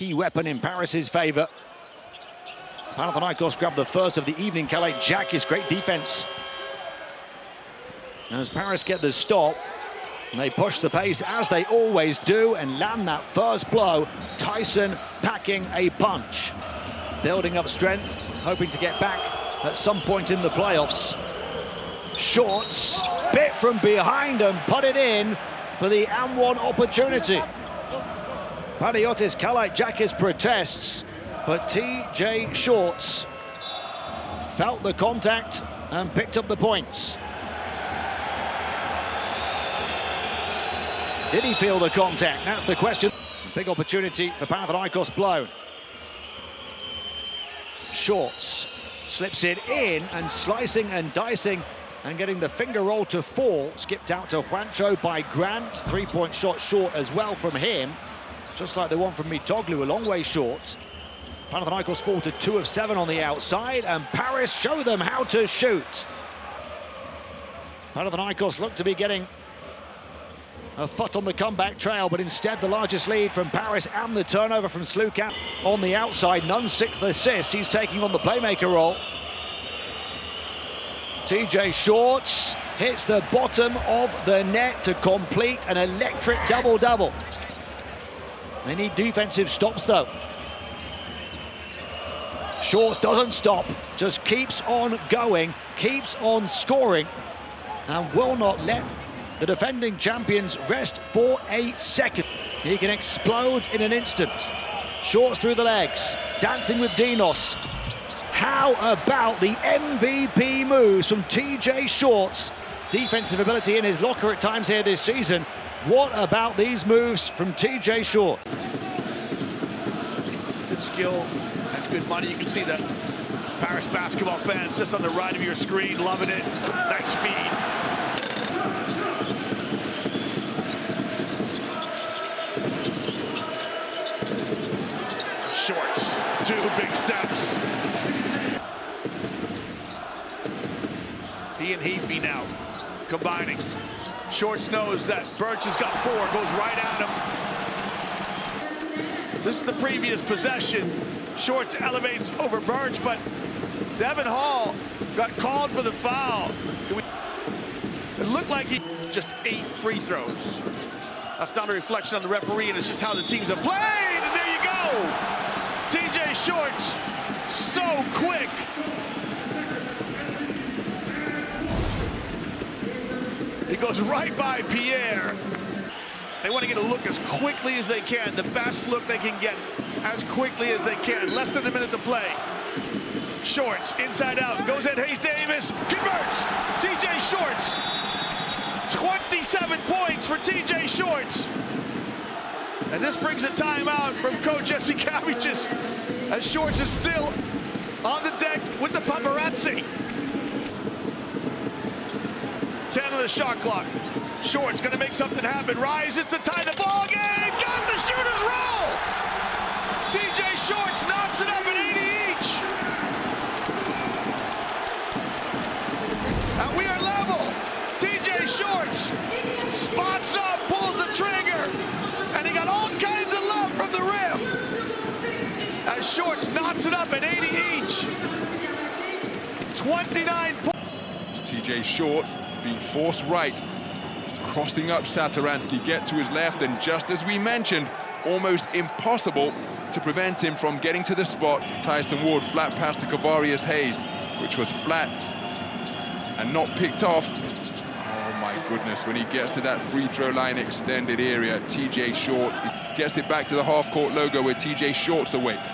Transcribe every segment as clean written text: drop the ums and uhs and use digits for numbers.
Key weapon in Paris's favour. Panathinaikos grabbed the first of the evening. Kalaitzakis, great defence. As Paris get the stop, and they push the pace as they always do and land that first blow. Tyson packing a punch. Building up strength, hoping to get back at some point in the playoffs. Shorts, bit from behind and put it in for the and one opportunity. Panagiotis Kalaitzakis protests, but T Jay Shorts felt the contact and picked up the points. Did he feel the contact? That's the question. Big opportunity for Panathinaikos blown. Shorts slips it in and slicing and dicing and getting the finger roll to fall. Skipped out to Juancho by γκαρντ. Three-point shot short as well from him. Just like the one from Mitoglu, a long way short. Panathinaikos fall to 2 of 7 on the outside, and Paris show them how to shoot. Panathinaikos look to be getting a foot on the comeback trail, but instead the largest lead from Paris and the turnover from Slukan on the outside. Nunn's 6th assist. He's taking on the playmaker role. T Jay Shorts hits the bottom of the net to complete an electric double-double. They need defensive stops though. Shorts doesn't stop, just keeps on going, keeps on scoring, and will not let the defending champions rest for a second. He can explode in an instant. Shorts through the legs, dancing with Dinos. How about the MVP moves from T Jay Shorts? Defensive ability in his locker at times here this season. What about these moves from T Jay Shorts? Good skill and good money. You can see the Paris basketball fans just on the right of your screen, loving it. Nice feed. Shorts, 2 big steps. He and Heafy now combining. Shorts knows that Birch has got 4, goes right at him. This is the previous possession. Shorts elevates over Birch, but Devin Hall got called for the foul. It looked like he just 8 free throws. That's not a reflection on the referee, and it's just how the teams have played, and there you go. T Jay Shorts, so quick. He goes right by Pierre. They want to get a look as quickly as they can, the best look they can get as quickly as they can. Less than a minute to play. Shorts, inside out, goes at Hayes Davis, converts. T Jay Shorts, 27 points for T Jay Shorts. And this brings a timeout from Coach Jesse Kavicius, as Shorts is still on the deck with the paparazzi. 10 on the shot clock. Shorts gonna make something happen. Rises to tie the ball game. Got the shooter's roll. T Jay Shorts knocks it up at 80 each. And we are level. T Jay Shorts spots up, pulls the trigger, and he got all kinds of love from the rim. As Shorts knocks it up at 80 each. 29 points. T Jay Shorts being forced right, crossing up Satoransky, get to his left, and just as we mentioned, almost impossible to prevent him from getting to the spot. Tyson Ward flat pass to Kavarius Hayes, which was flat and not picked off. Oh my goodness, when he gets to that free throw line extended area, T Jay Shorts gets it back to the half-court logo where T Jay Shorts awaits.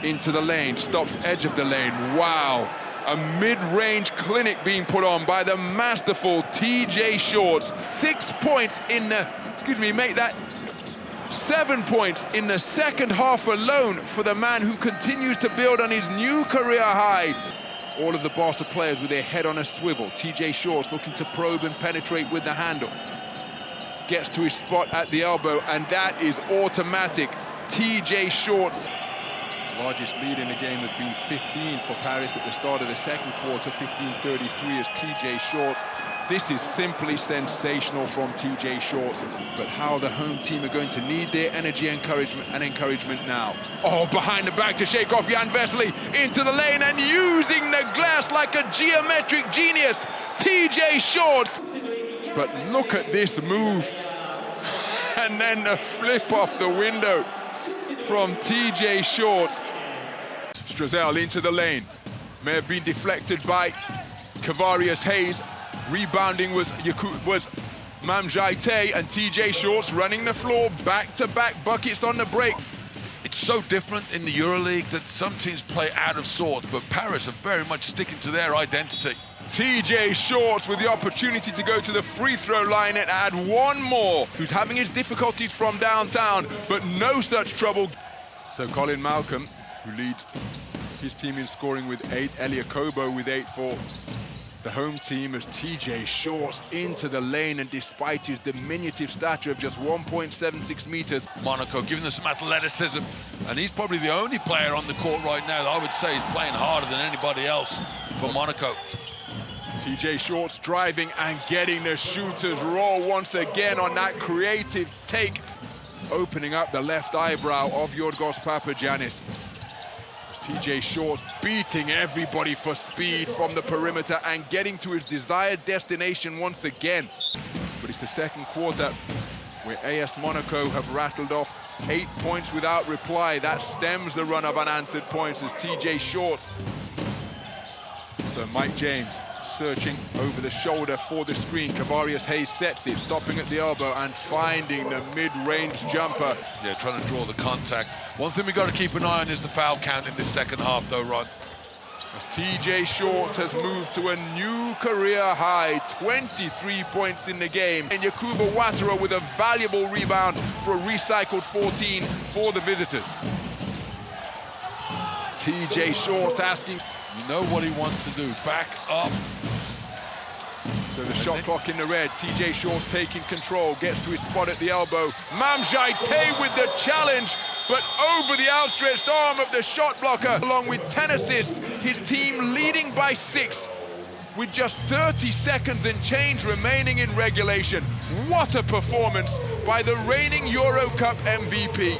Into the lane, stops edge of the lane, wow. A mid-range clinic being put on by the masterful T Jay Shorts. 6 points in the, make that 7 points in the second half alone for the man who continues to build on his new career high. All of the Barca players with their head on a swivel. T Jay Shorts looking to probe and penetrate with the handle. Gets to his spot at the elbow, and that is automatic. T Jay Shorts. Largest lead in the game has been 15 for Paris at the start of the second quarter. 15-33 as T Jay Shorts This is simply sensational from T Jay Sortz. But how the home team are going to need their energy and encouragement now. Oh, behind the back to shake off Jan Vesely into the lane and using the glass like a geometric genius. T Jay Sortz. But look at this move. And then a flip off the window from T Jay Sortz. Strazel into the lane. May have been deflected by Kavarius Hayes. Rebounding was Mamjaite, and T Jay Sortz running the floor, back-to-back buckets on the break. It's so different in the EuroLeague that some teams play out of sorts, but Paris are very much sticking to their identity. T Jay Sortz with the opportunity to go to the free throw line and add one more, who's having his difficulties from downtown, but no such trouble. So Colin Malcolm, who leads his team in scoring with 8, Eliakobo with 8 for the home team, as T Jay Sortz into the lane, and despite his diminutive stature of just 1.76 meters. Monaco giving them some athleticism, and he's probably the only player on the court right now that I would say is playing harder than anybody else for Monaco. T Jay Sortz driving and getting the shooters roll once again on that creative take, opening up the left eyebrow of Yorgos Papagiannis. T Jay Sortz beating everybody for speed from the perimeter and getting to his desired destination once again. But it's the second quarter where AS Monaco have rattled off 8 points without reply. That stems the run of unanswered points as T Jay Sortz. So Mike James searching over the shoulder for the screen. Kavarius Hayes sets it, stopping at the elbow and finding the mid-range jumper. Yeah, trying to draw the contact. One thing we got to keep an eye on is the foul count in this second half, though, Ron. As T Jay Sortz has moved to a new career high, 23 points in the game. And Yakuba Watara with a valuable rebound for a recycled 14 for the visitors. T Jay Sortz asking, you know what he wants to do, back up. So the shot clock in the red, T Jay Sortz taking control, gets to his spot at the elbow. Mamjaite with the challenge, but over the outstretched arm of the shot blocker, along with 10 assists, his team leading by 6 with just 30 seconds and change remaining in regulation. What a performance by the reigning Euro Cup MVP.